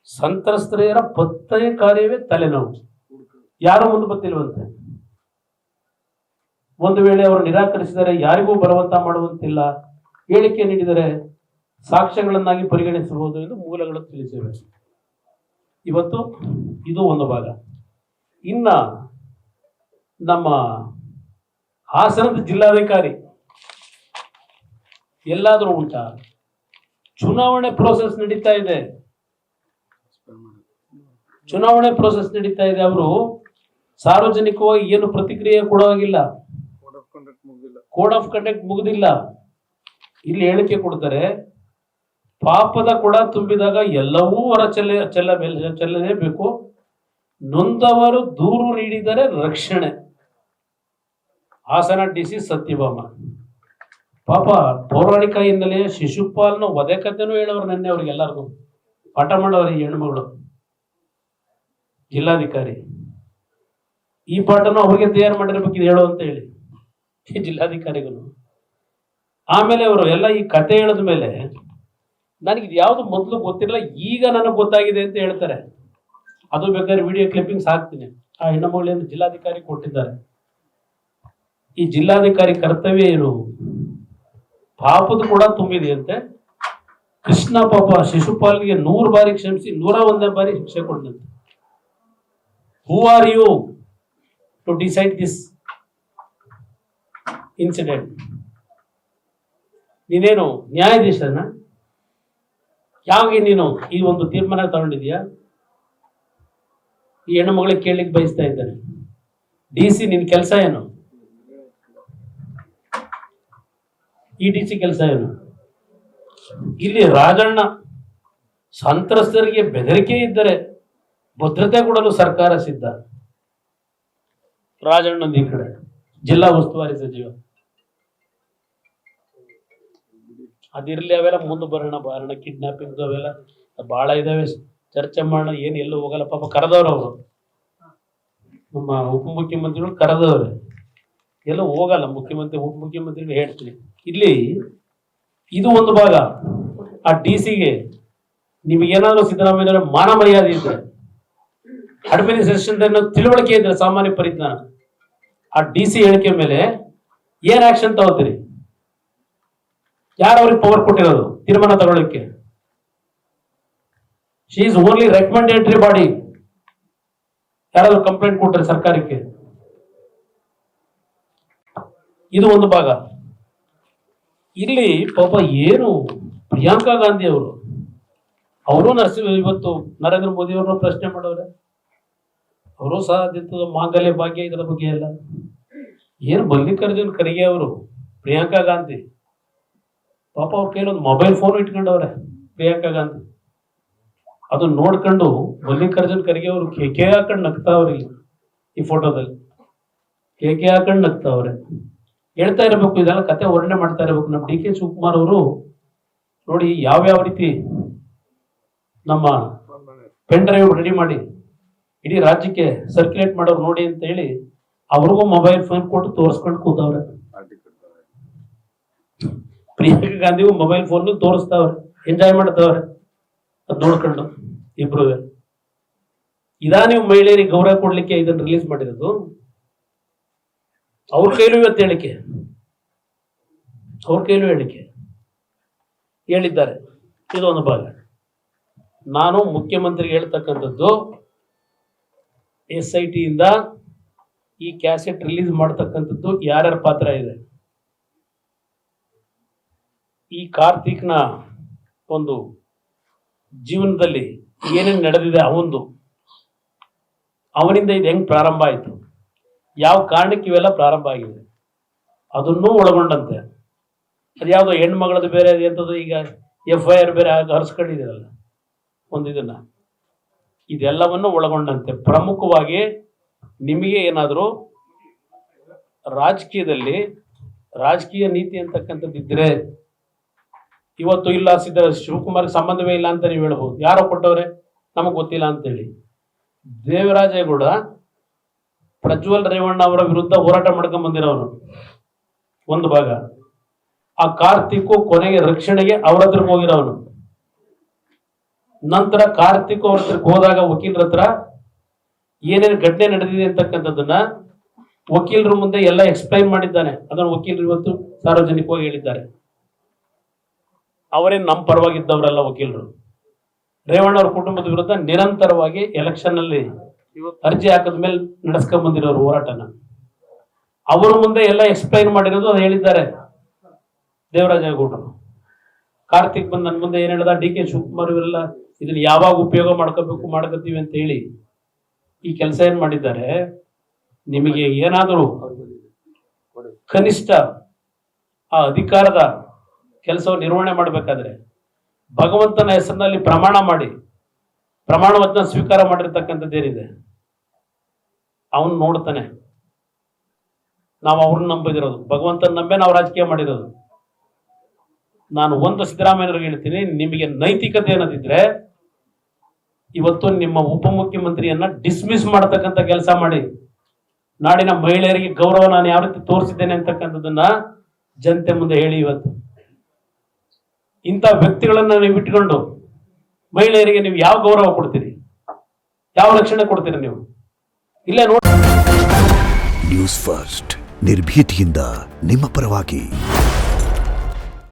ಸಂತ್ರಸ್ತೆಯರ ಪತ್ತೆ ಕಾರ್ಯವೇ ತಲೆನೋವು. ಯಾರು ಮುಂದೆ ಬರ್ತಿಲ್ವಂತೆ. ಒಂದು ವೇಳೆ ಅವರು ನಿರಾಕರಿಸಿದರೆ ಯಾರಿಗೂ ಬಲವಂತ ಮಾಡುವಂತಿಲ್ಲ, ಹೇಳಿಕೆ ನೀಡಿದರೆ ಸಾಕ್ಷ್ಯಗಳನ್ನಾಗಿ ಪರಿಗಣಿಸಬಹುದು ಎಂದು ಮೂಲಗಳು ತಿಳಿಸಿವೆ. ಇವತ್ತು ಇದು ಒಂದು ಭಾಗ. ಇನ್ನ ನಮ್ಮ ಹಾಸನದ ಜಿಲ್ಲಾಧಿಕಾರಿ ಎಲ್ಲಾದರೂ ಉಂಟಾ? ಚುನಾವಣೆ ಪ್ರೋಸೆಸ್ ನಡೀತಾ ಇದೆ, ಅವರು ಸಾರ್ವಜನಿಕವಾಗಿ ಏನು ಪ್ರತಿಕ್ರಿಯೆ ಕೊಡುವಾಗಿಲ್ಲ, ಕೋಡ್ ಆಫ್ ಕಂಡಕ್ಟ್ ಮುಗಿದಿಲ್ಲ. ಇಲ್ಲಿ ಹೇಳಿಕೆ ಕೊಡ್ತಾರೆ, ಪಾಪದ ಕೊಡ ತುಂಬಿದಾಗ ಎಲ್ಲವೂ ಹೊರ ಚೆಲ್ಲಲೇಬೇಕು, ನೊಂದವರು ದೂರು ನೀಡಿದರೆ ರಕ್ಷಣೆ. ಹಾಸನ DC ಸತ್ಯಭಾಮ. ಪಾಪ ಪೌರಾಣಿಕ ಹಿನ್ನೆಲೆಯ ಶಿಶುಪಾಲನ ವಧೆ ಕಥೆನೂ ಹೇಳೋರು ನೆನ್ನೆ ಅವ್ರಿಗೆಲ್ಲರಿಗೂ ಪಾಠ ಮಾಡೋರು ಈ ಹೆಣ್ಮಗಳು ಜಿಲ್ಲಾಧಿಕಾರಿ. ಈ ಪಾಠನೂ ಅವ್ರಿಗೆ ತಯಾರು ಮಾಡಿರ್ಬೇಕು ಇದು ಹೇಳೋ ಅಂತ ಹೇಳಿ ಈ ಜಿಲ್ಲಾಧಿಕಾರಿಗಳು. ಆಮೇಲೆ ಅವರು ಎಲ್ಲ ಈ ಕತೆ ಹೇಳಿದ ಮೇಲೆ ನನಗೆ ಇದು ಯಾವುದು ಮೊದಲು ಗೊತ್ತಿರಲ್ಲ, ಈಗ ನನಗೆ ಗೊತ್ತಾಗಿದೆ ಅಂತ ಹೇಳ್ತಾರೆ. ಅದು ಬೇಕಾದ್ರೆ ವಿಡಿಯೋ ಕ್ಲಿಪ್ಪಿಂಗ್ಸ್ ಹಾಕ್ತೀನಿ. ಆ ಹೆಣ್ಣುಮಗಳನ್ನು ಜಿಲ್ಲಾಧಿಕಾರಿ ಕೊಟ್ಟಿದ್ದಾರೆ. ಈ ಜಿಲ್ಲಾಧಿಕಾರಿ ಕರ್ತವ್ಯ ಏನು? ಪಾಪದ ಕೂಡ ತುಂಬಿದೆಯಂತೆ. ಕೃಷ್ಣ ಪಾಪ ಶಿಶುಪಾಲನಿಗೆ 100 ಬಾರಿ ಕ್ಷಮಿಸಿ 101ನೇ ಬಾರಿ ಶಿಕ್ಷೆ ಕೊಟ್ಟಂತೆ. Who are you to decide this incident? ನೀನೇನು ನ್ಯಾಯಾಧೀಶನ? ಯಾವಾಗ ನೀನು ಈ ಒಂದು ತೀರ್ಮಾನ ತಗೊಂಡಿದ್ಯಾ? ಈ ಹೆಣ್ಣು ಮಗಳಿಗೆ ಕೇಳಲಿಕ್ಕೆ ಬಯಸ್ತಾ ಇದ್ದಾನೆ. DC ನಿನ್ ಕೆಲಸ ಏನು? ಈ DC ಕೆಲಸ ಏನು? ಇಲ್ಲಿ ರಾಜಣ್ಣ ಸಂತ್ರಸ್ತರಿಗೆ ಬೆದರಿಕೆ ಇದ್ದರೆ ಭದ್ರತೆ ಕೊಡಲು ಸರ್ಕಾರ ಸಿದ್ಧ. ರಾಜಣ್ಣನ ಈ ಕಡೆ ಜಿಲ್ಲಾ ಉಸ್ತುವಾರಿ ಸಚಿವ. ಅದಿರ್ಲಿ, ಅವೆಲ್ಲ ಮುಂದೆ ಬರೋಣ. ಕಿಡ್ನಾಪಿಂಗ್ ಅವೆಲ್ಲ ಬಹಳ ಇದಾವೆ, ಚರ್ಚೆ ಮಾಡೋಣ. ಏನು ಎಲ್ಲೂ ಹೋಗಲ್ಲ. ಪಾಪ ಕರೆದವ್ರು ಅವರು, ನಮ್ಮ ಉಪಮುಖ್ಯಮಂತ್ರಿಗಳು ಕರೆದವ್ರೆ, ಎಲ್ಲೂ ಹೋಗಲ್ಲ. ಮುಖ್ಯಮಂತ್ರಿ ಉಪಮುಖ್ಯಮಂತ್ರಿಗಳು ಹೇಳ್ತೀನಿ. ಇಲ್ಲಿ ಇದು ಒಂದು ಭಾಗ. ಆ DCಗೆ ನಿಮಗೇನಾದ್ರೂ ಸಿದ್ದರಾಮಯ್ಯ ಮಾನ ಮರ್ಯಾದೆ ಇದ್ರೆ, ಅಡ್ಮಿನಿಸ್ಟ್ರೇಷನ್ ತಿಳುವಳಿಕೆ ಇದ್ರೆ, ಸಾಮಾನ್ಯ ಪರಿಜ್ಞಾನ, ಆ DC ಹೇಳಿಕೆ ಮೇಲೆ ಏನ್ ಆಕ್ಷನ್ ತಗೋತೀರಿ? ಯಾರು ಅವ್ರಿಗೆ ಪವರ್ ಕೊಟ್ಟಿರೋದು ತೀರ್ಮಾನ ತಗೊಳ್ಳಿಕ್ಕೆ? She is only recommendatory body. ಯಾರಾದ್ರೂ ಕಂಪ್ಲೇಂಟ್ ಕೊಟ್ಟರೆ ಸರ್ಕಾರಕ್ಕೆ? ಇದು ಒಂದು ಭಾಗ. ಇಲ್ಲಿ ಪಾಪ ಏನು ಪ್ರಿಯಾಂಕಾ ಗಾಂಧಿ ಅವರು ಇವತ್ತು ನರೇಂದ್ರ ಮೋದಿ ಅವ್ರನ್ನ ಪ್ರಶ್ನೆ ಮಾಡೋರೆ. ಅವರು ಸಹ ಮಾಂಗಲ್ಯ ಭಾಗ್ಯ ಇದರ ಬಗ್ಗೆ ಎಲ್ಲ ಏನು ಮಲ್ಲಿಕಾರ್ಜುನ್ ಖರ್ಗೆ ಅವರು, ಪ್ರಿಯಾಂಕಾ ಗಾಂಧಿ ಪಾಪ ಅವ್ರ ಕೈಲೊಂದು ಮೊಬೈಲ್ ಫೋನ್ ಇಟ್ಕೊಂಡವ್ರೆ ಪ್ರಿಯಾಂಕಾ ಗಾಂಧಿ. ಅದನ್ನ ನೋಡ್ಕೊಂಡು ಮಲ್ಲಿಕಾರ್ಜುನ್ ಖರ್ಗೆ ಅವರು ಕೇಕೆ ಹಾಕೊಂಡು ನಗ್ತಾವ್ರಿ. ಈ ಫೋಟೋದಲ್ಲಿ ಕೇಕೆ ಹಾಕೊಂಡು ನಗ್ತಾವ್ರೆ. ಹೇಳ್ತಾ ಇರಬೇಕು, ಇದೆಲ್ಲ ಕತೆ ವರ್ಣನೆ ಮಾಡ್ತಾ ಇರಬೇಕು. ನಮ್ಮ DK ಶಿವಕುಮಾರ್ ಅವರು ನೋಡಿ ಯಾವ್ಯಾವ ರೀತಿ ನಮ್ಮ ಪೆನ್ ಡ್ರೈವ್ ರೆಡಿ ಮಾಡಿ ಇಡೀ ರಾಜ್ಯಕ್ಕೆ ಸರ್ಕ್ಯುಲೇಟ್ ಮಾಡೋರು ನೋಡಿ ಅಂತ ಹೇಳಿ ಅವ್ರಿಗೂ ಮೊಬೈಲ್ ಫೋನ್ ಕೊಟ್ಟು ತೋರಿಸ್ಕೊಂಡು ಕೂತವ್ರೆ. ಪ್ರಿಯಾಂಕಾ ಗಾಂಧಿಗೂ ಮೊಬೈಲ್ ಫೋನ್ ತೋರಿಸ್ತಾವ್ರೆ, ಎಂಜಾಯ್ ಮಾಡ್ತಾವ್ರೆ. ಅದ್ ನೋಡ್ಕೊಂಡು ಇಬ್ರು. ಇದಾ ನೀವು ಮಹಿಳೆಯರಿಗೆ ಗೌರವ ಕೊಡ್ಲಿಕ್ಕೆ ಇದನ್ನ ರಿಲೀಸ್ ಮಾಡಿರೋದು? ಅವ್ರ ಕೈಲೂ ಇವತ್ತು ಹೇಳಿಕೆ, ಹೇಳಿದ್ದಾರೆ. ಇದೊಂದು ಭಾಗ. ನಾನು ಮುಖ್ಯಮಂತ್ರಿಗೆ ಹೇಳ್ತಕ್ಕಂಥದ್ದು, SIT ಇಂದ ಈ ಕ್ಯಾಸೆಟ್ ರಿಲೀಸ್ ಮಾಡ್ತಕ್ಕಂಥದ್ದು ಯಾರ್ಯಾರ ಪಾತ್ರ ಇದೆ? ಈ ಕಾರ್ತಿಕ್ನ ಒಂದು ಜೀವನದಲ್ಲಿ ಏನೇನು ನಡೆದಿದೆ, ಅವನಿಂದ ಇದು ಹೆಂಗ್ ಪ್ರಾರಂಭ ಆಯಿತು, ಯಾವ ಕಾರಣಕ್ಕೆ ಇವೆಲ್ಲ ಪ್ರಾರಂಭ ಆಗಿದೆ, ಅದನ್ನೂ ಒಳಗೊಂಡಂತೆ. ಅದ್ಯಾವುದೋ ಹೆಣ್ಮಗಳದ್ದು ಬೇರೆ ಎಂಥದ್ದು, ಈಗ FIR ಬೇರೆ ಹರಿಸ್ಕೊಂಡಿದ್ದೀರಲ್ಲ ಇದನ್ನ, ಇದೆಲ್ಲವನ್ನು ಒಳಗೊಂಡಂತೆ ಪ್ರಮುಖವಾಗಿ ನಿಮಗೆ ಏನಾದರೂ ರಾಜಕೀಯದಲ್ಲಿ ರಾಜಕೀಯ ನೀತಿ ಅಂತಕ್ಕಂಥದ್ದು ಇದ್ರೆ, ಇವತ್ತು ಇಲ್ಲ ಶಿವಕುಮಾರ್ಗೆ ಸಂಬಂಧವೇ ಇಲ್ಲ ಅಂತ ನೀವು ಹೇಳ್ಬೋದು. ಯಾರೋ ಕೊಟ್ಟವ್ರೆ ನಮಗೆ ಗೊತ್ತಿಲ್ಲ ಅಂತೇಳಿ. ದೇವರಾಜೇಗೌಡ ಪ್ರಜ್ವಲ್ ರೇವಣ್ಣ ಅವರ ವಿರುದ್ಧ ಹೋರಾಟ ಮಾಡ್ಕೊಂಡ್ ಬಂದಿರೋರು ಒಂದು ಭಾಗ. ಆ ಕಾರ್ತಿಕ್ ಕೊನೆಗೆ ರಕ್ಷಣೆಗೆ ಅವ್ರ ಹತ್ರಕ್ಕೆ ಹೋಗಿರೋನು. ನಂತರ ಕಾರ್ತಿಕ್ ಅವ್ರ ಹತ್ರಕ್ಕೆ ಹೋದಾಗ ವಕೀಲರ ಹತ್ರ ಏನೇನು ಘಟನೆ ನಡೆದಿದೆ ಅಂತಕ್ಕಂಥದ್ದನ್ನ ವಕೀಲರ ಮುಂದೆ ಎಲ್ಲ ಎಕ್ಸ್ಪ್ಲೈನ್ ಮಾಡಿದ್ದಾನೆ. ಅದನ್ನು ವಕೀಲರು ಇವತ್ತು ಸಾರ್ವಜನಿಕವಾಗಿ ಹೇಳಿದ್ದಾರೆ. ಅವರೇ ನಮ್ಮ ಪರವಾಗಿದ್ದವರಲ್ಲ ವಕೀಲರು. ರೇವಣ್ಣ ಅವ್ರ ಕುಟುಂಬದ ವಿರುದ್ಧ ನಿರಂತರವಾಗಿ ಎಲೆಕ್ಷನ್ ಅಲ್ಲಿ ಅರ್ಜಿ ಹಾಕದ ಮೇಲೆ ನಡೆಸ್ಕೊಂಡ್ ಬಂದಿರೋರು ಹೋರಾಟನ. ಅವರ ಮುಂದೆ ಎಲ್ಲ ಎಕ್ಸ್ಪ್ಲೈನ್ ಮಾಡಿರೋದು ಅದು ಹೇಳಿದ್ದಾರೆ ದೇವರಾಜೇಗೌಡರು. ಕಾರ್ತಿಕ್ ಬಂದು ನನ್ನ ಮುಂದೆ ಏನ್ ಹೇಳ್ದ, ಡಿ ಕೆ ಶಿವಕುಮಾರ್ ಇವರೆಲ್ಲ ಇದನ್ನ ಯಾವಾಗ ಉಪಯೋಗ ಮಾಡ್ಕೋತೀವಿ ಅಂತ ಹೇಳಿ ಈ ಕೆಲಸ ಏನ್ ಮಾಡಿದ್ದಾರೆ. ನಿಮಗೆ ಏನಾದರೂ ಕನಿಷ್ಠ ಆ ಅಧಿಕಾರದ ಕೆಲಸವನ್ನು ನಿರ್ವಹಣೆ ಮಾಡಬೇಕಾದ್ರೆ ಭಗವಂತನ ಹೆಸರಿನಲ್ಲಿ ಪ್ರಮಾಣ ಮಾಡಿ ಪ್ರಮಾಣ ವಚನ ಸ್ವೀಕಾರ ಮಾಡಿರ್ತಕ್ಕಂಥದ್ದೇನಿದೆ ಅವನು ನೋಡ್ತಾನೆ. ನಾವು ಅವ್ರನ್ನ ನಂಬಿದಿರೋದು, ಭಗವಂತನ ನಂಬೆ ನಾವು ರಾಜಕೀಯ ಮಾಡಿರೋದು. ನಾನು ಒಂದು ಸಿದ್ದರಾಮಯ್ಯವ್ರಿಗೆ ಹೇಳ್ತೀನಿ, ನಿಮಗೆ ನೈತಿಕತೆ ಅನ್ನೋದಿದ್ರೆ ಇವತ್ತು ನಿಮ್ಮ ಉಪಮುಖ್ಯಮಂತ್ರಿಯನ್ನ ಡಿಸ್ಮಿಸ್ ಮಾಡತಕ್ಕಂಥ ಕೆಲಸ ಮಾಡಿ. ನಾಡಿನ ಮಹಿಳೆಯರಿಗೆ ಗೌರವ ನಾನು ಯಾವ ರೀತಿ ತೋರಿಸಿದ್ದೇನೆ ಅಂತಕ್ಕಂಥದ್ದನ್ನ ಜನತೆ ಮುಂದೆ ಹೇಳಿ. ಇವತ್ತು ಇಂಥ ವ್ಯಕ್ತಿಗಳನ್ನ ನೀವು ಇಟ್ಕೊಂಡು ಮಹಿಳೆಯರಿಗೆ ನೀವು ಯಾವ ಗೌರವ ಕೊಡ್ತೀರಿ, ಯಾವ ರಕ್ಷಣೆ ಕೊಡ್ತೀರಿ ನೀವು? ಇಲ್ಲೇ ನೋಡಿ. ನ್ಯೂಸ್ ಫಸ್ಟ್ ನಿರ್ಭೀತಿಯಿಂದ ನಿಮ್ಮ ಪರವಾಗಿ.